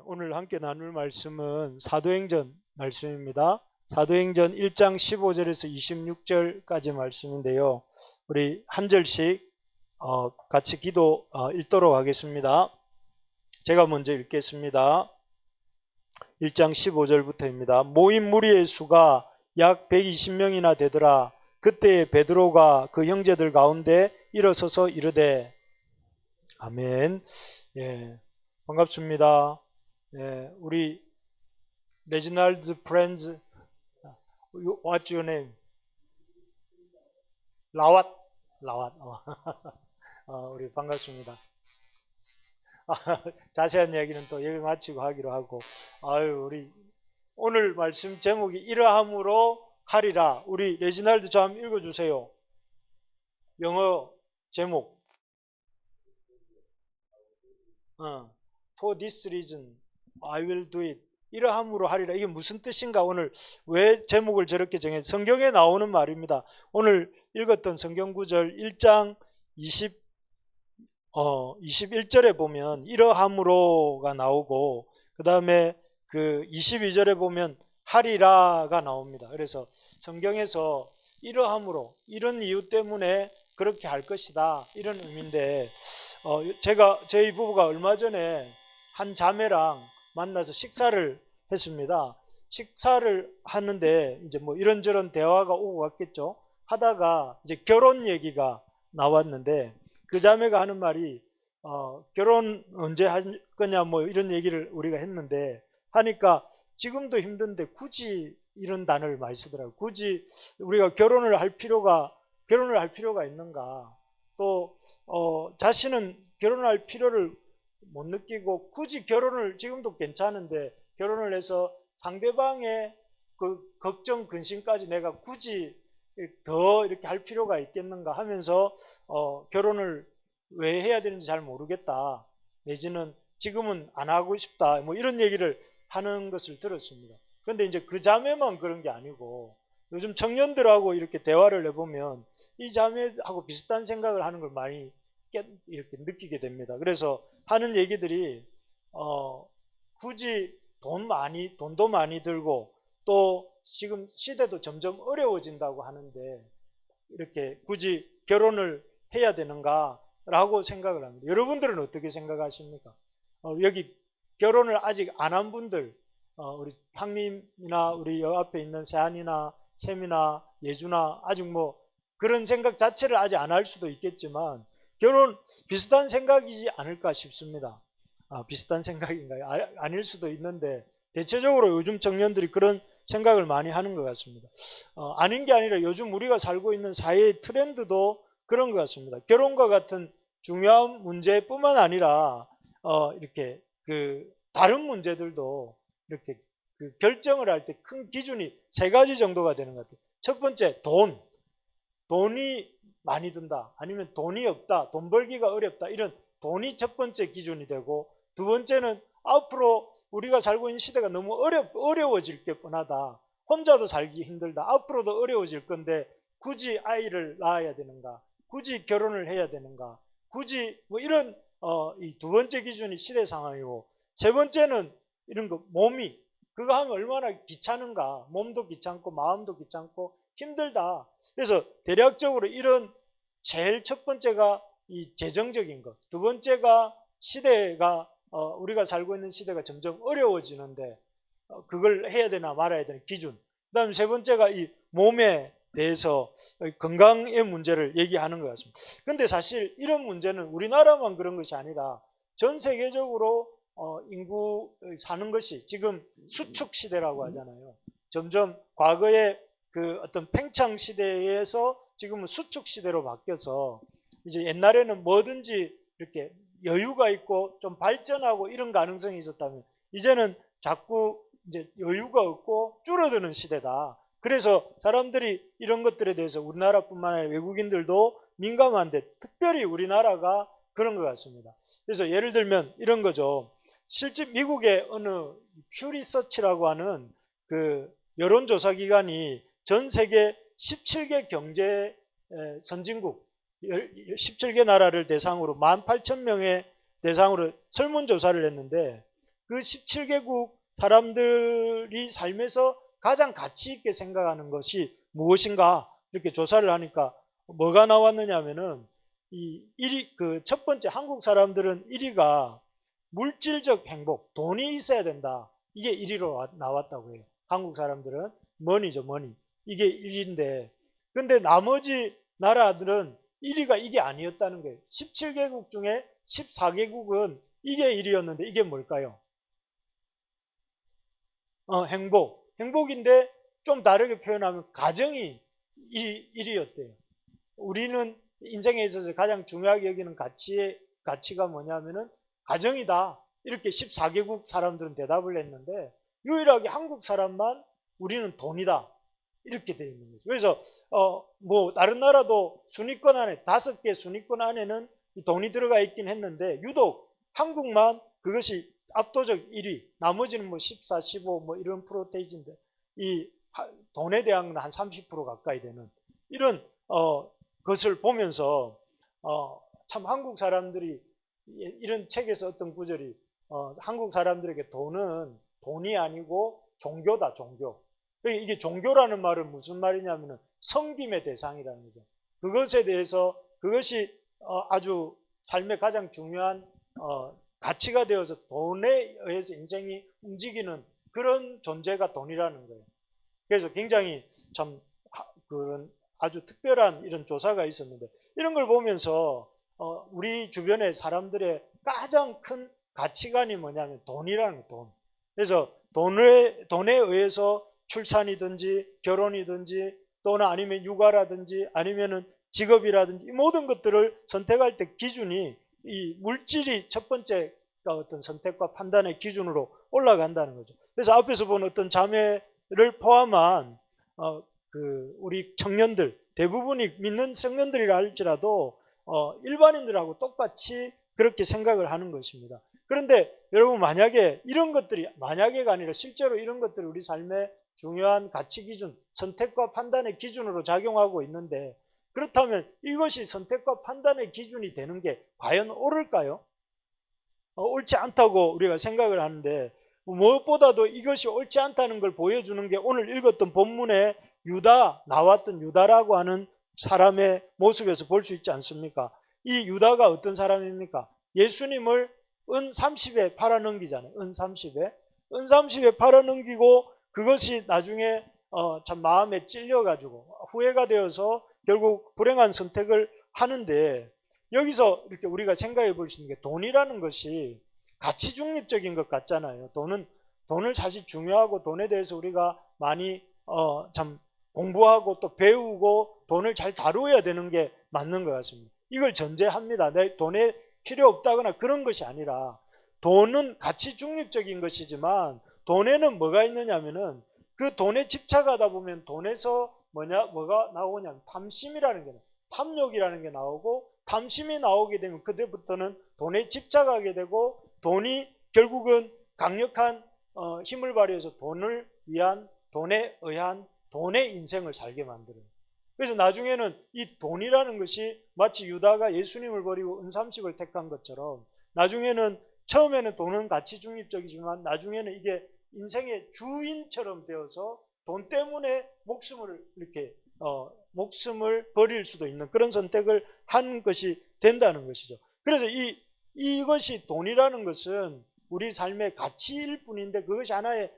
오늘 함께 나눌 말씀은 사도행전 말씀입니다. 사도행전 1장 15절에서 26절까지 말씀인데요. 우리 한 절씩 같이 기도 읽도록 하겠습니다. 제가 먼저 읽겠습니다. 1장 15절부터입니다. 모인 무리의 수가 약 120명이나 되더라. 그때 베드로가 그 형제들 가운데 일어서서 이르되 아멘. 반갑습니다. 우리 레지날드 프렌즈, what's your name? 라왓. 우리 반갑습니다. 자세한 이야기는 또 여기 마치고 하기로 하고, 우리 오늘 말씀 제목이 이러함으로 하리라. 우리 레지날드 저 한번 읽어주세요. 영어 제목. For this reason I will do it. 이러함으로 하리라. 이게 무슨 뜻인가? 오늘 왜 제목을 저렇게 정해? 성경에 나오는 말입니다. 오늘 읽었던 성경 구절 1장 21절에 보면 이러함으로가 나오고, 그 다음에 그 22절에 보면 하리라가 나옵니다. 그래서 성경에서 이러함으로, 이런 이유 때문에 그렇게 할 것이다, 이런 의미인데, 저희 부부가 얼마 전에 한 자매랑 만나서 식사를 했습니다. 식사를 하는데 이제 뭐 이런저런 대화가 오고 갔겠죠. 하다가 이제 결혼 얘기가 나왔는데, 그 자매가 하는 말이 결혼 언제 할 거냐 뭐 이런 얘기를 우리가 했는데, 하니까 지금도 힘든데 굳이 이런 단어를 많이 쓰더라고요. 굳이 우리가 결혼을 할 필요가 있는가, 또 자신은 결혼할 필요를 못 느끼고 굳이 결혼을, 지금도 괜찮은데 결혼을 해서 상대방의 그 걱정 근심까지 내가 굳이 더 이렇게 할 필요가 있겠는가 하면서 결혼을 왜 해야 되는지 잘 모르겠다, 내지는 지금은 안 하고 싶다, 뭐 이런 얘기를 하는 것을 들었습니다. 그런데 이제 그 자매만 그런 게 아니고 요즘 청년들하고 이렇게 대화를 해보면 이 자매하고 비슷한 생각을 하는 걸 많이 이렇게 느끼게 됩니다. 그래서 하는 얘기들이 굳이 돈도 많이 들고, 또 지금 시대도 점점 어려워진다고 하는데 이렇게 굳이 결혼을 해야 되는가 라고 생각을 합니다. 여러분들은 어떻게 생각하십니까? 여기 결혼을 아직 안 한 분들, 우리 황님이나 우리 여 앞에 있는 세한이나 샘이나 예주나 아직 뭐 그런 생각 자체를 아직 안 할 수도 있겠지만, 결혼 비슷한 생각이지 않을까 싶습니다. 비슷한 생각인가요? 아닐 수도 있는데 대체적으로 요즘 청년들이 그런 생각을 많이 하는 것 같습니다. 아닌 게 아니라 요즘 우리가 살고 있는 사회의 트렌드도 그런 것 같습니다. 결혼과 같은 중요한 문제뿐만 아니라 이렇게 그 다른 문제들도 이렇게 그 결정을 할 때 큰 기준이 세 가지 정도가 되는 것 같아요. 첫 번째, 돈이 많이 든다, 아니면 돈이 없다, 돈 벌기가 어렵다, 이런 돈이 첫 번째 기준이 되고, 두 번째는 앞으로 우리가 살고 있는 시대가 너무 어려워질 게 뻔하다, 혼자도 살기 힘들다, 앞으로도 어려워질 건데 굳이 아이를 낳아야 되는가, 굳이 결혼을 해야 되는가, 굳이 뭐 이런 이 두 번째 기준이 시대 상황이고, 세 번째는 이런 거, 몸이 그거 하면 얼마나 귀찮은가, 몸도 귀찮고 마음도 귀찮고 힘들다. 그래서 대략적으로 이런 제일 첫 번째가 이 재정적인 것, 두 번째가 시대가 우리가 살고 있는 시대가 점점 어려워지는데 그걸 해야 되나 말아야 되는 기준, 그 다음 세 번째가 이 몸에 대해서 건강의 문제를 얘기하는 것 같습니다. 그런데 사실 이런 문제는 우리나라만 그런 것이 아니라 전 세계적으로 인구 사는 것이 지금 수축 시대라고 하잖아요. 점점 과거에 그 어떤 팽창 시대에서 지금은 수축 시대로 바뀌어서, 이제 옛날에는 뭐든지 이렇게 여유가 있고 좀 발전하고 이런 가능성이 있었다면 이제는 자꾸 이제 여유가 없고 줄어드는 시대다. 그래서 사람들이 이런 것들에 대해서 우리나라뿐만 아니라 외국인들도 민감한데 특별히 우리나라가 그런 것 같습니다. 그래서 예를 들면 이런 거죠. 실제 미국의 어느 퓨 리서치라고 하는 그 여론조사 기관이 전 세계 17개 경제 선진국 17개 나라를 대상으로 18,000명의 대상으로 설문조사를 했는데 그 17개국 사람들이 삶에서 가장 가치 있게 생각하는 것이 무엇인가 이렇게 조사를 하니까 뭐가 나왔느냐 하면은 그 첫 번째 한국 사람들은 1위가 물질적 행복, 돈이 있어야 된다. 이게 1위로 나왔다고 해요. 한국 사람들은 머니죠, 머니. 이게 1위인데 근데 나머지 나라들은 1위가 이게 아니었다는 거예요. 17개국 중에 14개국은 이게 1위였는데 이게 뭘까요? 행복. 행복인데 좀 다르게 표현하면 가정이 1위였대요. 우리는 인생에 있어서 가장 중요하게 여기는 가치가 뭐냐면은 가정이다. 이렇게 14개국 사람들은 대답을 했는데 유일하게 한국 사람만 우리는 돈이다. 이렇게 되어 있는 거죠. 그래서 뭐 다른 나라도 순위권 안에 5개 순위권 안에는 돈이 들어가 있긴 했는데 유독 한국만 그것이 압도적 1위. 나머지는 뭐 14, 15 뭐 이런 프로테이지인데 이 돈에 대한 건 한 30% 가까이 되는 이런 것을 보면서 참 한국 사람들이 이런 책에서 어떤 구절이 한국 사람들에게 돈이 아니고 종교다, 종교. 이게 종교라는 말은 무슨 말이냐면은 섬김의 대상이라는 거죠. 그것에 대해서 그것이 아주 삶의 가장 중요한 가치가 되어서 돈에 의해서 인생이 움직이는 그런 존재가 돈이라는 거예요. 그래서 굉장히 참 그런 아주 특별한 이런 조사가 있었는데 이런 걸 보면서 우리 주변의 사람들의 가장 큰 가치관이 뭐냐면 돈이라는 돈. 그래서 돈에 의해서 출산이든지 결혼이든지 또는 아니면 육아라든지 아니면은 직업이라든지 이 모든 것들을 선택할 때 기준이 이 물질이 첫 번째 어떤 선택과 판단의 기준으로 올라간다는 거죠. 그래서 앞에서 본 어떤 자매를 포함한 우리 청년들 대부분이 믿는 청년들이라 할지라도 일반인들하고 똑같이 그렇게 생각을 하는 것입니다. 그런데 여러분 만약에 이런 것들이 만약에가 아니라 실제로 이런 것들이 우리 삶의 중요한 가치 기준, 선택과 판단의 기준으로 작용하고 있는데 그렇다면 이것이 선택과 판단의 기준이 되는 게 과연 옳을까요? 옳지 않다고 우리가 생각을 하는데 무엇보다도 이것이 옳지 않다는 걸 보여주는 게 오늘 읽었던 본문에 나왔던 유다라고 하는 사람의 모습에서 볼 수 있지 않습니까? 이 유다가 어떤 사람입니까? 예수님을 은 30에 팔아넘기잖아요. 은 30에 팔아넘기고 그것이 나중에 참 마음에 찔려가지고 후회가 되어서 결국 불행한 선택을 하는데 여기서 이렇게 우리가 생각해 볼 수 있는 게 돈이라는 것이 가치 중립적인 것 같잖아요. 돈을 사실 중요하고 돈에 대해서 우리가 많이 참 공부하고 또 배우고 돈을 잘 다루어야 되는 게 맞는 것 같습니다. 이걸 전제합니다. 내 돈에 필요 없다거나 그런 것이 아니라 돈은 가치 중립적인 것이지만 돈에는 뭐가 있느냐면은 그 돈에 집착하다 보면 돈에서 뭐가 나오냐면 탐심이라는 게 탐욕이라는 게 나오고 탐심이 나오게 되면 그때부터는 돈에 집착하게 되고 돈이 결국은 강력한 힘을 발휘해서 돈에 의한 돈의 인생을 살게 만들어요. 그래서 나중에는 이 돈이라는 것이 마치 유다가 예수님을 버리고 은삼십을 택한 것처럼 나중에는 처음에는 돈은 가치 중립적이지만 나중에는 이게 인생의 주인처럼 되어서 돈 때문에 목숨을 버릴 수도 있는 그런 선택을 한 것이 된다는 것이죠. 그래서 이것이 돈이라는 것은 우리 삶의 가치일 뿐인데 그것이 하나의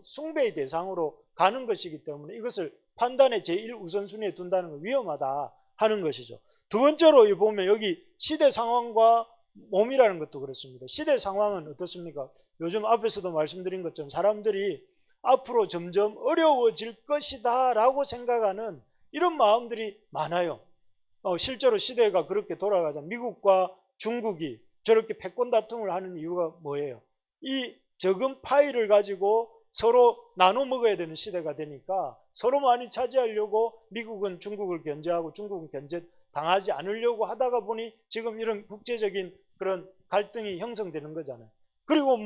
숭배의 대상으로 가는 것이기 때문에 이것을 판단의 제1우선순위에 둔다는 건 위험하다 하는 것이죠. 두 번째로 보면 여기 시대 상황과 몸이라는 것도 그렇습니다. 시대 상황은 어떻습니까? 요즘 앞에서도 말씀드린 것처럼 사람들이 앞으로 점점 어려워질 것이다 라고 생각하는 이런 마음들이 많아요. 실제로 시대가 그렇게 돌아가자 미국과 중국이 저렇게 패권 다툼을 하는 이유가 뭐예요? 이 적은 파일을 가지고 서로 나눠 먹어야 되는 시대가 되니까 서로 많이 차지하려고 미국은 중국을 견제하고 중국은 견제당하지 않으려고 하다가 보니 지금 이런 국제적인 그런 갈등이 형성되는 거잖아요. 그리고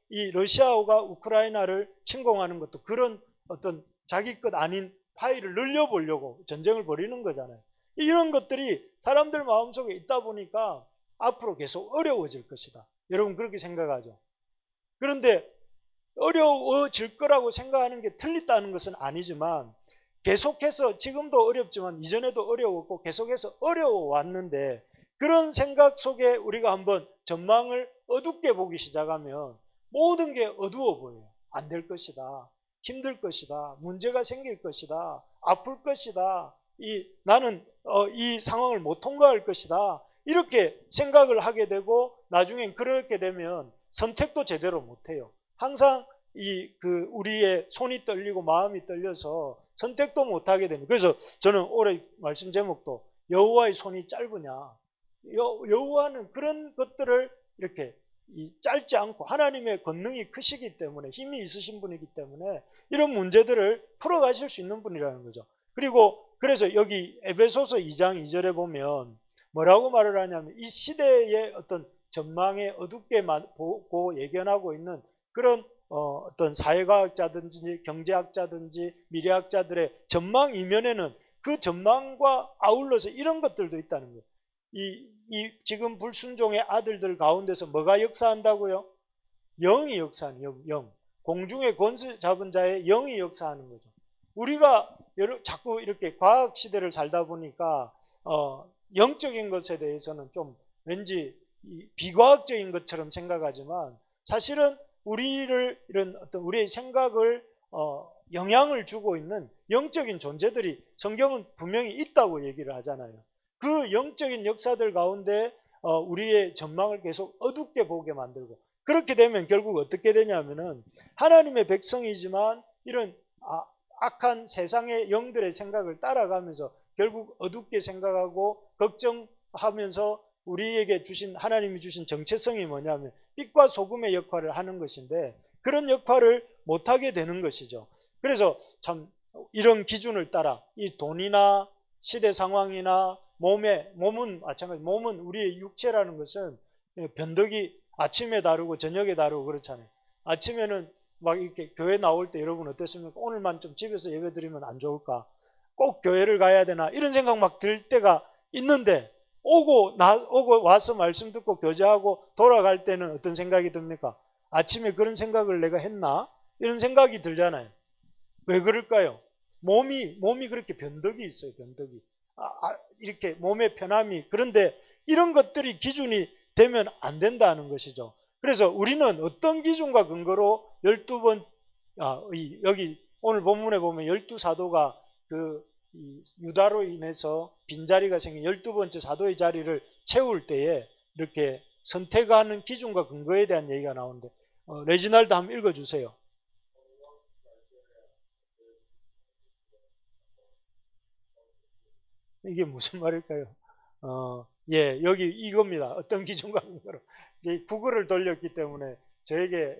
이 러시아가 우크라이나를 침공하는 것도 그런 어떤 자기 것 아닌 파일을 늘려보려고 전쟁을 벌이는 거잖아요. 이런 것들이 사람들 마음속에 있다 보니까 앞으로 계속 어려워질 것이다. 여러분 그렇게 생각하죠? 그런데 어려워질 거라고 생각하는 게 틀리다는 것은 아니지만 계속해서 지금도 어렵지만 이전에도 어려웠고 계속해서 어려워왔는데 그런 생각 속에 우리가 한번 전망을 어둡게 보기 시작하면 모든 게 어두워 보여요. 안 될 것이다. 힘들 것이다. 문제가 생길 것이다. 아플 것이다. 나는 이 상황을 못 통과할 것이다. 이렇게 생각을 하게 되고 나중엔 그렇게 되면 선택도 제대로 못해요. 항상 우리의 손이 떨리고 마음이 떨려서 선택도 못하게 됩니다. 그래서 저는 올해 말씀 제목도 여호와의 손이 짧으냐. 여호와는 그런 것들을 이렇게 짧지 않고 하나님의 권능이 크시기 때문에 힘이 있으신 분이기 때문에 이런 문제들을 풀어가실 수 있는 분이라는 거죠. 그리고 그래서 여기 에베소서 2장 2절에 보면 뭐라고 말을 하냐면 이 시대의 어떤 전망에 어둡게 보고 예견하고 있는 그런 어떤 사회과학자든지 경제학자든지 미래학자들의 전망 이면에는 그 전망과 아울러서 이런 것들도 있다는 거예요. 지금 불순종의 아들들 가운데서 뭐가 역사한다고요? 영이 역사하는 영. 공중의 권세 잡은 자의 영이 역사하는 거죠. 우리가 자꾸 이렇게 과학 시대를 살다 보니까 영적인 것에 대해서는 좀 왠지 비과학적인 것처럼 생각하지만 사실은 우리를 이런 어떤 우리의 생각을 영향을 주고 있는 영적인 존재들이 성경은 분명히 있다고 얘기를 하잖아요. 그 영적인 역사들 가운데 우리의 전망을 계속 어둡게 보게 만들고 그렇게 되면 결국 어떻게 되냐면은 하나님의 백성이지만 이런 악한 세상의 영들의 생각을 따라가면서 결국 어둡게 생각하고 걱정하면서 우리에게 주신 하나님이 주신 정체성이 뭐냐면 빛과 소금의 역할을 하는 것인데 그런 역할을 못하게 되는 것이죠. 그래서 참 이런 기준을 따라 이 돈이나 시대 상황이나 몸은 마찬가지. 몸은 우리의 육체라는 것은 변덕이 아침에 다르고 저녁에 다르고 그렇잖아요. 아침에는 막 이렇게 교회 나올 때 여러분 어땠습니까? 오늘만 좀 집에서 예배 드리면 안 좋을까? 꼭 교회를 가야 되나? 이런 생각 막 들 때가 있는데 오고 와서 말씀 듣고 교제하고 돌아갈 때는 어떤 생각이 듭니까? 아침에 그런 생각을 내가 했나? 이런 생각이 들잖아요. 왜 그럴까요? 몸이 그렇게 변덕이 있어요. 변덕이. 이렇게 몸의 편함이. 그런데 이런 것들이 기준이 되면 안 된다는 것이죠. 그래서 우리는 어떤 기준과 근거로 12번 여기 오늘 본문에 보면 12사도가 유다로 인해서 빈자리가 생긴 12번째 사도의 자리를 채울 때에 이렇게 선택하는 기준과 근거에 대한 얘기가 나오는데 레지날드 한번 읽어주세요. 이게 무슨 말일까요? 여기 이겁니다. 어떤 기준과 근거로. 구글을 돌렸기 때문에 저에게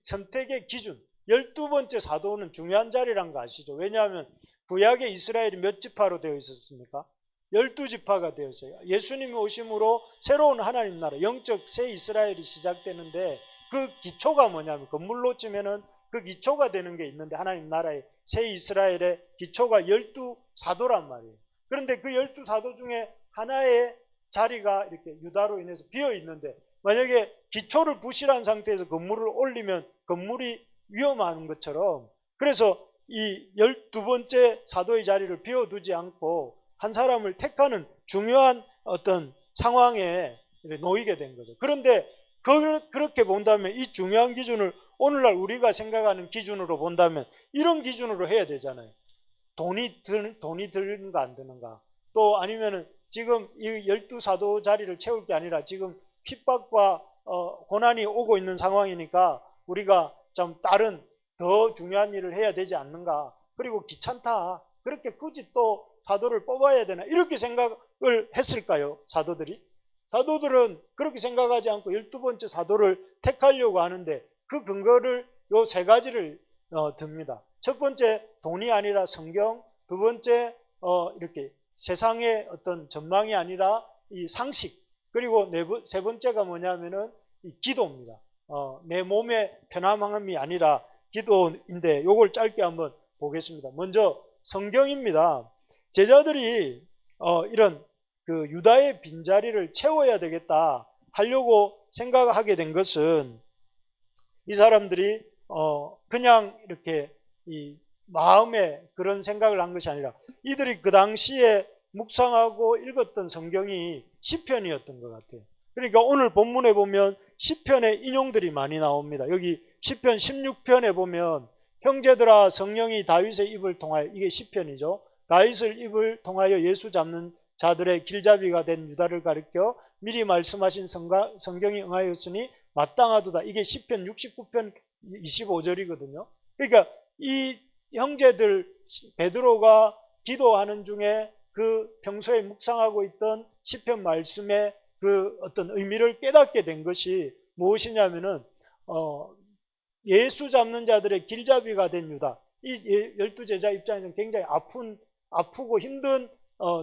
선택의 기준. 12번째 사도는 중요한 자리란 거 아시죠? 왜냐하면 구약의 이스라엘이 몇 지파로 되어 있었습니까? 12지파가 되었어요. 예수님이 오심으로 새로운 하나님 나라, 영적 새 이스라엘이 시작되는데 그 기초가 뭐냐면 건물로 치면은 그 기초가 되는 게 있는데 하나님 나라의 새 이스라엘의 기초가 12사도란 말이에요. 그런데 그 12사도 중에 하나의 자리가 이렇게 유다로 인해서 비어 있는데 만약에 기초를 부실한 상태에서 건물을 올리면 건물이 위험한 것처럼 그래서 이 12번째 사도의 자리를 비워두지 않고 한 사람을 택하는 중요한 어떤 상황에 놓이게 된 거죠. 그런데 그렇게 본다면 이 중요한 기준을 오늘날 우리가 생각하는 기준으로 본다면 이런 기준으로 해야 되잖아요. 돈이 드는가 안 드는가. 또 아니면은 지금 이 12사도 자리를 채울 게 아니라 지금 핍박과 고난이 오고 있는 상황이니까 우리가 좀 다른 더 중요한 일을 해야 되지 않는가. 그리고 귀찮다. 그렇게 굳이 또 사도를 뽑아야 되나. 이렇게 생각을 했을까요? 사도들이? 사도들은 그렇게 생각하지 않고 12번째 사도를 택하려고 하는데 그 근거를 요 세 가지를 듭니다. 첫 번째 돈이 아니라 성경, 두 번째 이렇게 세상의 어떤 전망이 아니라 이 상식, 그리고 세 번째가 뭐냐면은 이 기도입니다. 내 몸의 편안함이 아니라 기도인데 요걸 짧게 한번 보겠습니다. 먼저 성경입니다. 제자들이 이런 그 유다의 빈자리를 채워야 되겠다 하려고 생각하게 된 것은 이 사람들이 그냥 이렇게 이 마음에 그런 생각을 한 것이 아니라 이들이 그 당시에 묵상하고 읽었던 성경이 시편이었던 것 같아요. 그러니까 오늘 본문에 보면 시편의 인용들이 많이 나옵니다. 여기 시편 16편에 보면 형제들아 성령이 다윗의 입을 통하여, 이게 시편이죠. 다윗을 입을 통하여 예수 잡는 자들의 길잡이가 된 유다를 가리켜 미리 말씀하신 성경이 응하였으니 마땅하도다. 이게 시편 69편 25절이거든요. 그러니까 이 형제들 베드로가 기도하는 중에 그 평소에 묵상하고 있던 시편 말씀의 그 어떤 의미를 깨닫게 된 것이 무엇이냐면은 예수 잡는 자들의 길잡이가 된 유다. 이 12제자 입장에서는 굉장히 아프고 힘든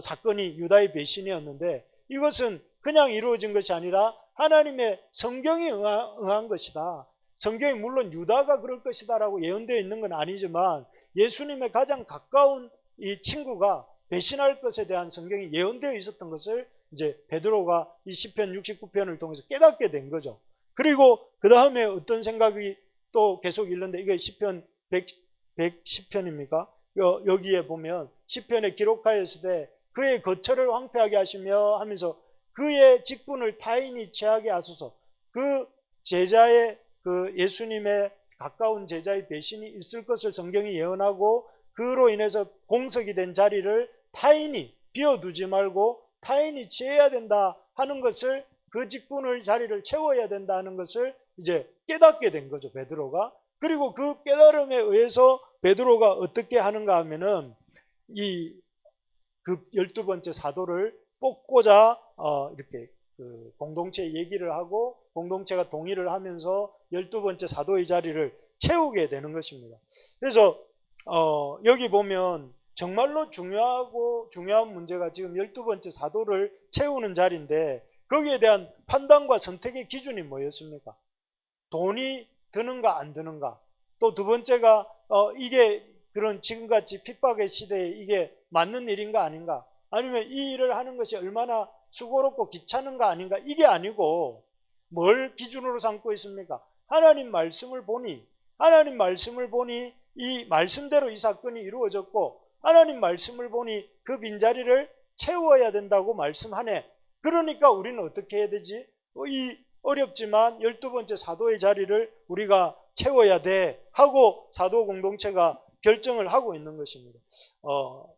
사건이 유다의 배신이었는데, 이것은 그냥 이루어진 것이 아니라 하나님의 성경이 응한 것이다. 성경이 물론 유다가 그럴 것이다라고 예언되어 있는 건 아니지만 예수님의 가장 가까운 이 친구가 배신할 것에 대한 성경이 예언되어 있었던 것을 이제 베드로가 이 시편 69편을 통해서 깨닫게 된 거죠. 그리고 그 다음에 어떤 생각이 또 계속 읽는데, 이게 시편 110편입니까? 여기에 보면 시편에 기록하였을 때 그의 거처를 황폐하게 하시며 하면서 그의 직분을 타인이 취하게 하소서. 그 제자의 그 예수님의 가까운 제자의 배신이 있을 것을 성경이 예언하고 그로 인해서 공석이 된 자리를 타인이 비워두지 말고 타인이 취해야 된다 하는 것을, 그 직분을 자리를 채워야 된다 하는 것을 이제 깨닫게 된 거죠, 베드로가. 그리고 그 깨달음에 의해서 베드로가 어떻게 하는가 하면은 그 12번째 사도를 뽑고자 이렇게 그 공동체 얘기를 하고 공동체가 동의를 하면서 12번째 사도의 자리를 채우게 되는 것입니다. 그래서 여기 보면 정말로 중요한 문제가 지금 12번째 사도를 채우는 자리인데, 거기에 대한 판단과 선택의 기준이 뭐였습니까? 돈이 드는가 안 드는가. 또 두 번째가 이게 그런 지금같이 핍박의 시대에 이게 맞는 일인가 아닌가, 아니면 이 일을 하는 것이 얼마나 수고롭고 귀찮은가 아닌가, 이게 아니고 뭘 기준으로 삼고 있습니까? 하나님 말씀을 보니 이 말씀대로 이 사건이 이루어졌고, 하나님 말씀을 보니 그 빈자리를 채워야 된다고 말씀하네. 그러니까 우리는 어떻게 해야 되지? 이 어렵지만 12번째 사도의 자리를 우리가 채워야 돼 하고 사도 공동체가 결정을 하고 있는 것입니다.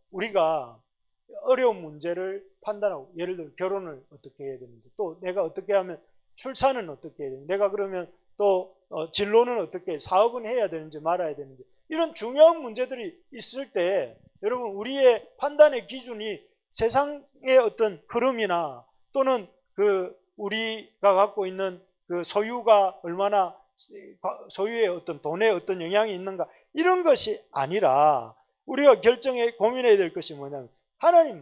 우리가 어려운 문제를 판단하고, 예를 들어 결혼을 어떻게 해야 되는지, 또 내가 어떻게 하면 출산은 어떻게 해야 되는지, 내가 그러면 또 진로는 어떻게, 사업은 해야 되는지 말아야 되는지, 이런 중요한 문제들이 있을 때 여러분, 우리의 판단의 기준이 세상의 어떤 흐름이나 또는 그 우리가 갖고 있는 그 소유가 얼마나, 소유의 어떤 돈에 어떤 영향이 있는가, 이런 것이 아니라 우리가 결정해 고민해야 될 것이 뭐냐면 하나님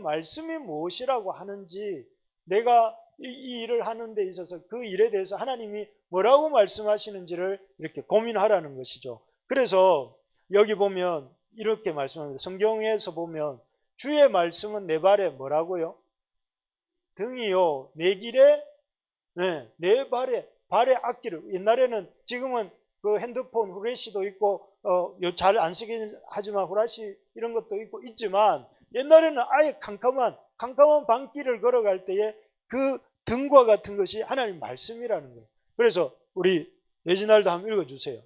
말씀이 무엇이라고 하는지, 내가 이 일을 하는 데 있어서 그 일에 대해서 하나님이 뭐라고 말씀하시는지를 이렇게 고민하라는 것이죠. 그래서 여기 보면 이렇게 말씀합니다. 성경에서 보면 주의 말씀은 내 발에 뭐라고요? 등이요 내 길에, 내 발에 악기를. 옛날에는, 지금은 그 핸드폰 후레쉬도 있고 잘 안 쓰긴 하지만 후라시 이런 것도 있지만, 옛날에는 아예 캄캄한 밤길을 걸어갈 때에 그 등과 같은 것이 하나님 말씀이라는 거예요. 그래서 우리 레지날도 한번 읽어주세요.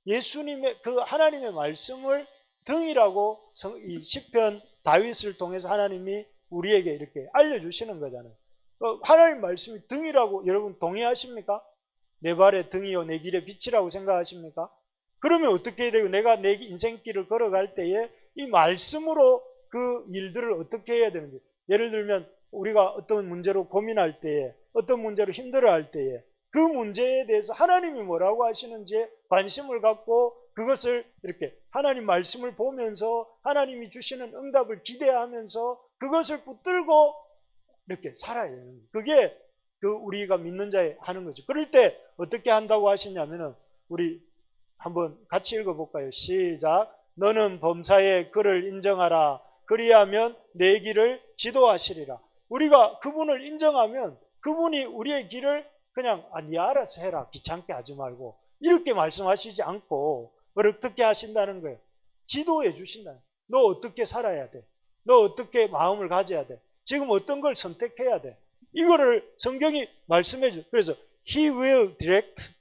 예수님의 그 하나님의 말씀을 등이라고 이 시편 다윗을 통해서 하나님이 우리에게 이렇게 알려주시는 거잖아요. 하나님 말씀이 등이라고 여러분 동의하십니까? 내 발의 등이요 내 길의 빛이라고 생각하십니까? 그러면 어떻게 해야 되고, 내가 내 인생길을 걸어갈 때에 이 말씀으로 그 일들을 어떻게 해야 되는지, 예를 들면 우리가 어떤 문제로 고민할 때에, 어떤 문제로 힘들어할 때에 그 문제에 대해서 하나님이 뭐라고 하시는지에 관심을 갖고 그것을 이렇게 하나님 말씀을 보면서 하나님이 주시는 응답을 기대하면서 그것을 붙들고 이렇게 살아야 되는 거예요. 그게 그 우리가 믿는 자의 하는 거죠. 그럴 때 어떻게 한다고 하시냐면은, 우리 한번 같이 읽어볼까요? 시작. 너는 범사에 그를 인정하라. 그리하면 내 길을 지도하시리라. 우리가 그분을 인정하면 그분이 우리의 길을 그냥 네 알아서 해라, 귀찮게 하지 말고, 이렇게 말씀하시지 않고 어떻게 하신다는 거예요? 지도해 주신다. 너 어떻게 살아야 돼? 너 어떻게 마음을 가져야 돼? 지금 어떤 걸 선택해야 돼? 이거를 성경이 말씀해 줘. 그래서 He will direct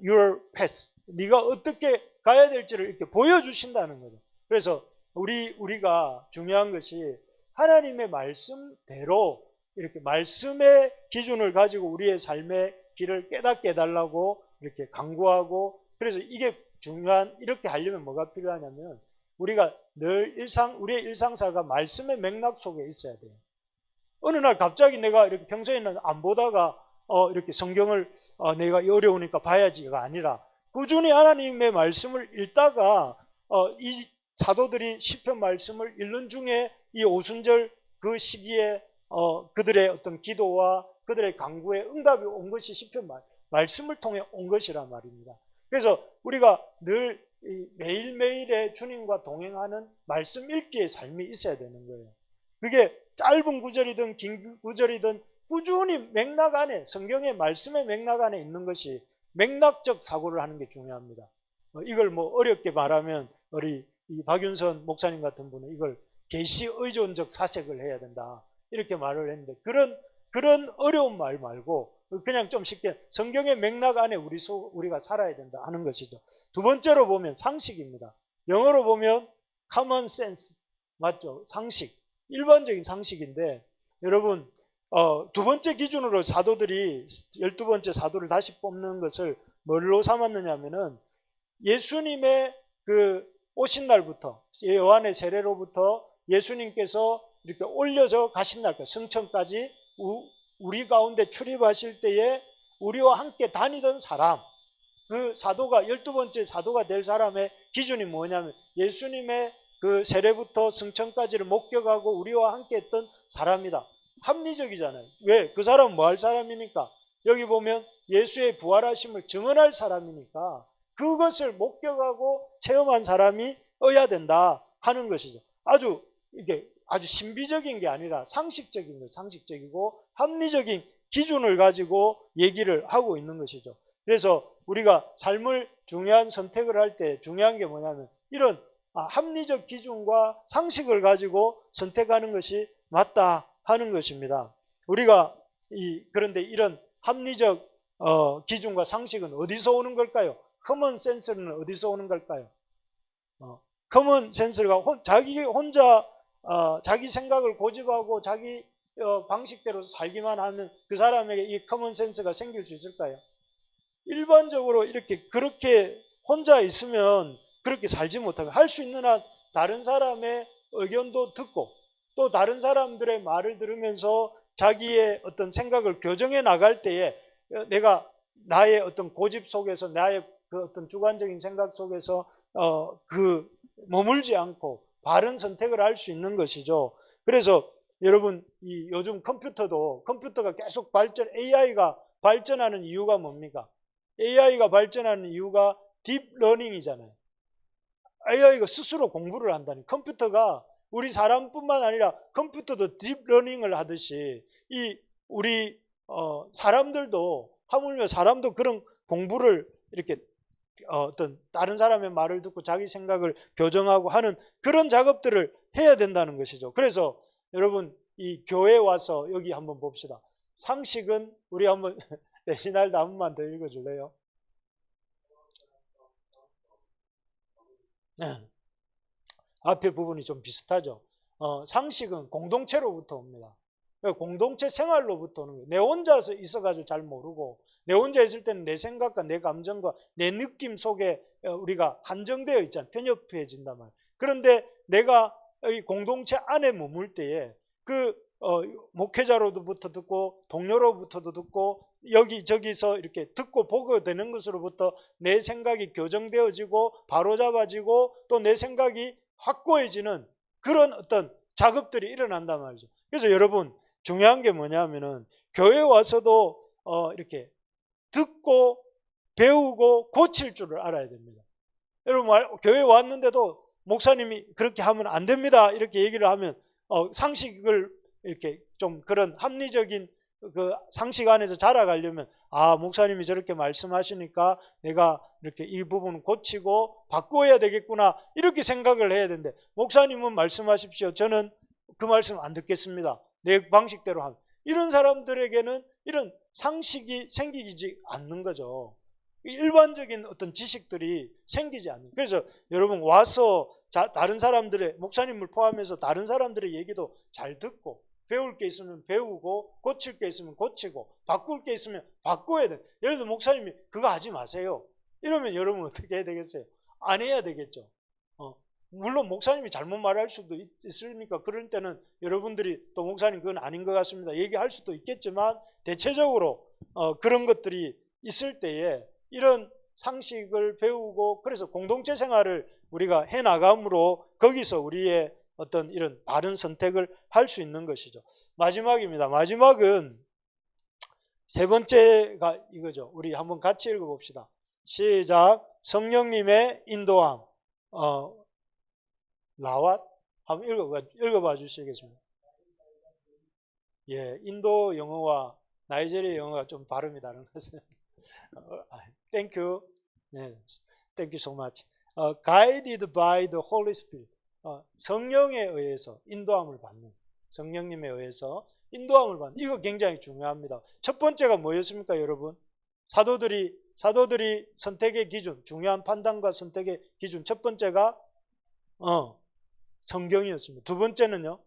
your path. 네가 어떻게 가야 될지를 이렇게 보여주신다는 거죠. 그래서 우리가 중요한 것이 하나님의 말씀대로 이렇게 말씀의 기준을 가지고 우리의 삶의 길을 깨닫게 해달라고 이렇게 강구하고, 그래서 이게 중요한, 이렇게 하려면 뭐가 필요하냐면 우리가 늘 우리의 일상사가 말씀의 맥락 속에 있어야 돼요. 어느 날 갑자기 내가 이렇게 평소에는 안 보다가 이렇게 성경을 내가 어려우니까 봐야지가 아니라 꾸준히 하나님의 말씀을 읽다가 이 사도들이 시편 말씀을 읽는 중에 이 오순절 그 시기에 그들의 어떤 기도와 그들의 간구에 응답이 온 것이 시편 말씀을 통해 온 것이란 말입니다. 그래서 우리가 늘 매일매일의 주님과 동행하는 말씀 읽기의 삶이 있어야 되는 거예요. 그게 짧은 구절이든 긴 구절이든 꾸준히 맥락 안에, 성경의 말씀의 맥락 안에 있는 것이 맥락적 사고를 하는 게 중요합니다. 이걸 뭐 어렵게 말하면 우리 박윤선 목사님 같은 분은 이걸 계시 의존적 사색을 해야 된다, 이렇게 말을 했는데, 그런 어려운 말 말고 그냥 좀 쉽게 성경의 맥락 안에 우리가 살아야 된다 하는 것이죠. 두 번째로 보면 상식입니다. 영어로 보면 common sense, 맞죠? 상식, 일반적인 상식인데, 여러분 두 번째 기준으로 사도들이 12번째 사도를 다시 뽑는 것을 뭘로 삼았느냐 하면은 예수님의 그 오신 날부터, 요한의 세례로부터 예수님께서 이렇게 올려서 가신 날까지, 승천까지 우리 가운데 출입하실 때에 우리와 함께 다니던 사람, 그 사도가 12번째 사도가 될 사람의 기준이 뭐냐면 예수님의 그 세례부터 승천까지를 목격하고 우리와 함께 했던 사람이다. 합리적이잖아요. 왜? 그 사람은 뭐 할 사람이니까? 여기 보면 예수의 부활하심을 증언할 사람이니까 그것을 목격하고 체험한 사람이 어야 된다 하는 것이죠. 이게 아주 신비적인 게 아니라 상식적인 거, 상식적이고 합리적인 기준을 가지고 얘기를 하고 있는 것이죠. 그래서 우리가 삶을 중요한 선택을 할 때 중요한 게 뭐냐면 이런 합리적 기준과 상식을 가지고 선택하는 것이 맞다 하는 것입니다. 우리가 그런데 이런 합리적 기준과 상식은 어디서 오는 걸까요? 커먼 센스는 어디서 오는 걸까요? 커먼 센스가 자기 혼자 자기 생각을 고집하고 자기 방식대로 살기만 하는 그 사람에게 이 커먼 센스가 생길 수 있을까요? 일반적으로 그렇게 혼자 있으면 그렇게 살지 못하고, 할 수 있는 한 다른 사람의 의견도 듣고 또 다른 사람들의 말을 들으면서 자기의 어떤 생각을 교정해 나갈 때에 내가 나의 어떤 고집 속에서, 나의 그 어떤 주관적인 생각 속에서 머물지 않고 바른 선택을 할 수 있는 것이죠. 그래서 여러분 요즘 컴퓨터가 계속 AI가 발전하는 이유가 뭡니까? AI가 발전하는 이유가 딥러닝이잖아요. AI가 스스로 공부를 한다니, 컴퓨터가 우리 사람뿐만 아니라 컴퓨터도 딥러닝을 하듯이 우리 사람들도, 하물며 사람도 그런 공부를 이렇게 어떤 다른 사람의 말을 듣고 자기 생각을 교정하고 하는 그런 작업들을 해야 된다는 것이죠. 그래서 여러분 이 교회에 와서 여기 한번 봅시다. 상식은 우리 한번 레시날드 한 번만 더 읽어줄래요? 네. 앞에 부분이 좀 비슷하죠. 상식은 공동체로부터 옵니다. 공동체 생활로부터 오는 거예요. 내 혼자서 있어가지고 잘 모르고, 내 혼자 있을 때는 내 생각과 내 감정과 내 느낌 속에 우리가 한정되어 있잖아요. 편협해진단 말이에요. 그런데 내가 이 공동체 안에 머물 때에 목회자로부터 듣고 동료로부터도 듣고 여기저기서 이렇게 듣고 보고 되는 것으로부터 내 생각이 교정되어지고 바로잡아지고 또 내 생각이 확고해지는 그런 어떤 작업들이 일어난단 말이죠. 그래서 여러분 중요한 게 뭐냐면은 교회 와서도 이렇게 듣고 배우고 고칠 줄을 알아야 됩니다. 여러분 교회 왔는데도 목사님이 그렇게 하면 안 됩니다 이렇게 얘기를 하면 상식을 이렇게 좀 그런 합리적인 그 상식 안에서 자라가려면 목사님이 저렇게 말씀하시니까 내가 이렇게 이 부분 고치고 바꿔야 되겠구나 이렇게 생각을 해야 되는데, 목사님은 말씀하십시오, 저는 그 말씀 안 듣겠습니다, 내 방식대로 하면, 이런 사람들에게는 이런 상식이 생기지 않는 거죠. 일반적인 어떤 지식들이 생기지 않는. 그래서 여러분 와서 다른 사람들의, 목사님을 포함해서 다른 사람들의 얘기도 잘 듣고, 배울 게 있으면 배우고, 고칠 게 있으면 고치고, 바꿀 게 있으면 바꿔야 돼. 예를 들어 목사님이 그거 하지 마세요 이러면 여러분 어떻게 해야 되겠어요? 안 해야 되겠죠. 물론 목사님이 잘못 말할 수도 있으니까 그럴 때는 여러분들이 또 목사님 그건 아닌 것 같습니다 얘기할 수도 있겠지만, 대체적으로 그런 것들이 있을 때에 이런 상식을 배우고, 그래서 공동체 생활을 우리가 해나감으로 거기서 우리의 어떤 이런 바른 선택을 할 수 있는 것이죠. 마지막입니다. 마지막은 세 번째가 이거죠. 우리 한번 같이 읽어봅시다. 시작. 성령님의 인도함. 라왓 한번 읽어봐 주시겠습니다. 예, 인도 영어와 나이지리아 영어가 좀 발음이 다른 것은. Thank you. 네, thank you so much. Guided by the Holy Spirit. 성령에 의해서 인도함을 받는, 성령님에 의해서 인도함을 받는, 이거 굉장히 중요합니다. 첫 번째가 뭐였습니까, 여러분? 사도들이 선택의 기준, 중요한 판단과 선택의 기준, 첫 번째가 성경이었습니다. 두 번째는요,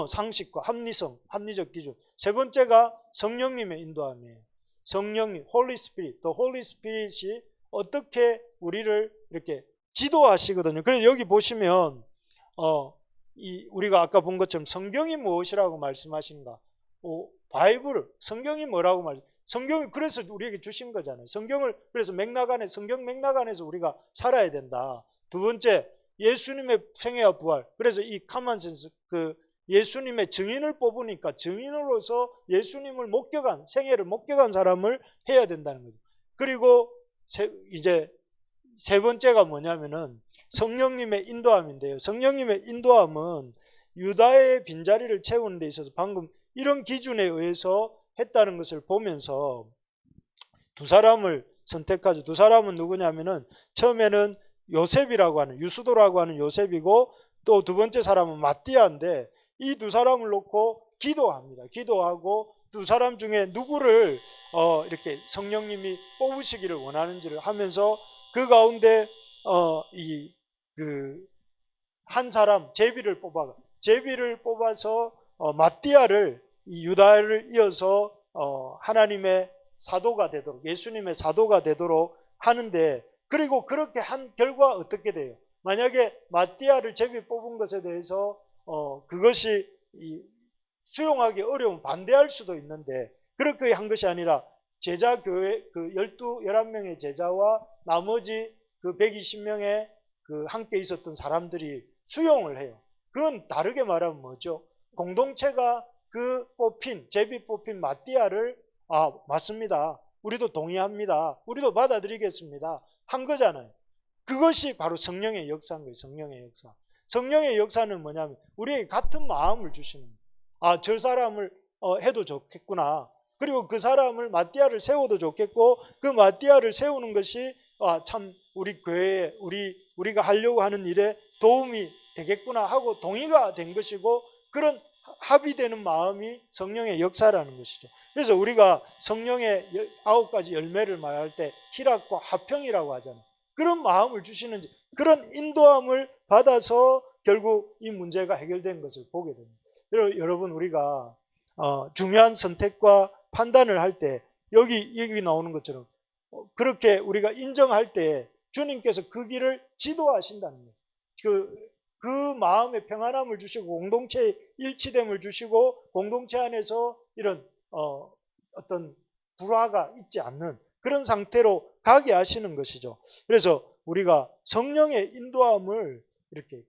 상식과 합리성, 합리적 기준. 세 번째가 성령님의 인도함이에요. 성령님, Holy Spirit, the Holy Spirit이 어떻게 우리를 이렇게 지도하시거든요. 그래서 여기 보시면 우리가 아까 본 것처럼 성경이 무엇이라고 말씀하신가? 바이블, 성경이 뭐라고 성경이 그래서 우리에게 주신 거잖아요. 성경을 그래서 성경 맥락 안에서 우리가 살아야 된다. 두 번째, 예수님의 생애와 부활. 그래서 이 카만센스, 예수님의 증인을 뽑으니까 증인으로서 예수님을 목격한, 생애를 목격한 사람을 해야 된다는 거죠. 그리고 이제 세 번째가 뭐냐면은 성령님의 인도함인데요. 성령님의 인도함은 유다의 빈자리를 채우는 데 있어서 방금 이런 기준에 의해서 했다는 것을 보면서 두 사람을 선택하죠. 두 사람은 누구냐면은 처음에는 요셉이라고 하는, 유수도라고 하는 요셉이고, 또 두 번째 사람은 마띠아인데, 이 두 사람을 놓고 기도합니다. 기도하고 두 사람 중에 누구를 이렇게 성령님이 뽑으시기를 원하는지를 하면서 그 가운데 한 사람 제비를 뽑아서 마띠아를, 이 유다를 이어서 하나님의 사도가 되도록, 예수님의 사도가 되도록 하는데, 그리고 그렇게 한 결과 어떻게 돼요? 만약에 마띠아를 제비 뽑은 것에 대해서 그것이 수용하기 어려운, 반대할 수도 있는데, 그렇게 한 것이 아니라 제자 교회 11명의 제자와 나머지 120명의 함께 있었던 사람들이 수용을 해요. 그건 다르게 말하면 뭐죠? 공동체가 제비 뽑힌 마띠아를 맞습니다, 우리도 동의합니다, 우리도 받아들이겠습니다 한 거잖아요. 그것이 바로 성령의 역사인 거예요. 성령의 역사. 성령의 역사는 뭐냐면 우리에게 같은 마음을 주시는 거예요. 저 사람을 해도 좋겠구나. 그리고 그 사람을, 마띠아를 세워도 좋겠고, 그 마띠아를 세우는 것이 참 우리 교회에 우리가 하려고 하는 일에 도움이 되겠구나 하고 동의가 된 것이고, 그런 합의되는 마음이 성령의 역사라는 것이죠. 그래서 우리가 성령의 9가지 열매를 말할 때 희락과 화평이라고 하잖아요. 그런 마음을 주시는지, 그런 인도함을 받아서 결국 이 문제가 해결된 것을 보게 됩니다. 여러분, 우리가 중요한 선택과 판단을 할 때 여기 나오는 것처럼 그렇게 우리가 인정할 때 주님께서 그 길을 지도하신다는 거예요. 그 마음의 평안함을 주시고, 공동체의 일치됨을 주시고, 공동체 안에서 이런 어떤 불화가 있지 않는 그런 상태로 가게 하시는 것이죠. 그래서 우리가 성령의 인도함을 이렇게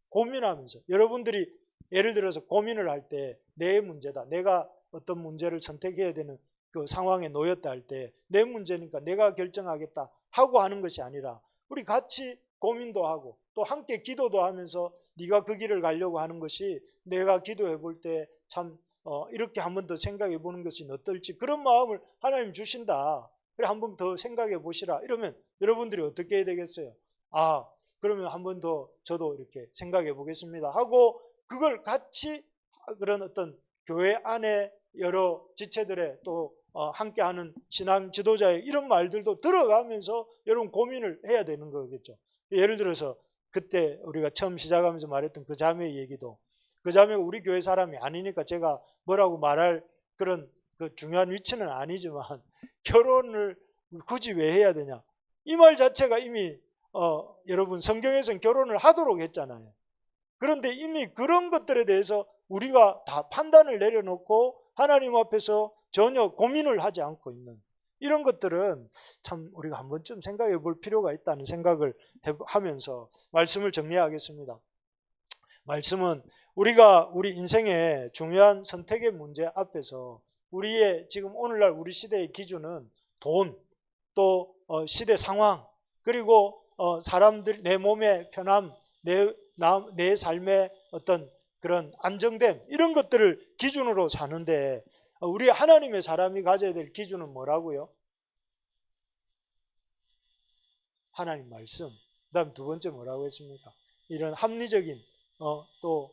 고민하면서, 여러분들이 예를 들어서 고민을 할 때 내 문제다, 내가 어떤 문제를 선택해야 되는 그 상황에 놓였다 할 때 내 문제니까 내가 결정하겠다 하고 하는 것이 아니라, 우리 같이 고민도 하고 또 함께 기도도 하면서 네가 그 길을 가려고 하는 것이 내가 기도해 볼 때 참 이렇게 한 번 더 생각해 보는 것이 어떨지 그런 마음을 하나님 주신다. 그래 한 번 더 생각해 보시라. 이러면 여러분들이 어떻게 해야 되겠어요? 아, 그러면 한 번 더 저도 이렇게 생각해 보겠습니다 하고 그걸 같이 그런 어떤 교회 안에 여러 지체들의 또 함께하는 신앙 지도자의 이런 말들도 들어가면서 여러분 고민을 해야 되는 거겠죠. 예를 들어서 그때 우리가 처음 시작하면서 말했던 그 자매의 얘기도 그 자매가 우리 교회 사람이 아니니까 제가 뭐라고 말할 그런 그 중요한 위치는 아니지만 결혼을 굳이 왜 해야 되냐 이 말 자체가 이미 여러분 성경에서는 결혼을 하도록 했잖아요. 그런데 이미 그런 것들에 대해서 우리가 다 판단을 내려놓고 하나님 앞에서 전혀 고민을 하지 않고 있는 이런 것들은 참 우리가 한 번쯤 생각해 볼 필요가 있다는 생각을 하면서 말씀을 정리하겠습니다. 말씀은 우리가 우리 인생의 중요한 선택의 문제 앞에서 우리의 지금 오늘날 우리 시대의 기준은 돈, 또 시대 상황, 그리고 사람들 내 몸의 편함, 내 삶의 어떤 그런 안정됨 이런 것들을 기준으로 사는데 우리 하나님의 사람이 가져야 될 기준은 뭐라고요? 하나님 말씀. 그다음 두 번째 뭐라고 했습니까? 이런 합리적인 또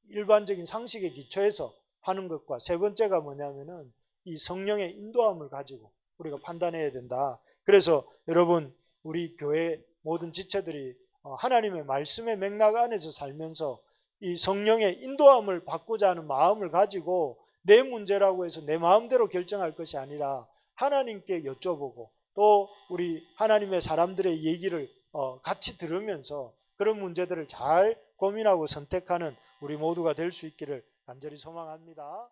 일반적인 상식의 기초에서 하는 것과 세 번째가 뭐냐면은 이 성령의 인도함을 가지고 우리가 판단해야 된다. 그래서 여러분 우리 교회 모든 지체들이 하나님의 말씀의 맥락 안에서 살면서 이 성령의 인도함을 받고자 하는 마음을 가지고 내 문제라고 해서 내 마음대로 결정할 것이 아니라 하나님께 여쭤보고 또 우리 하나님의 사람들의 얘기를 같이 들으면서 그런 문제들을 잘 고민하고 선택하는 우리 모두가 될 수 있기를 간절히 소망합니다.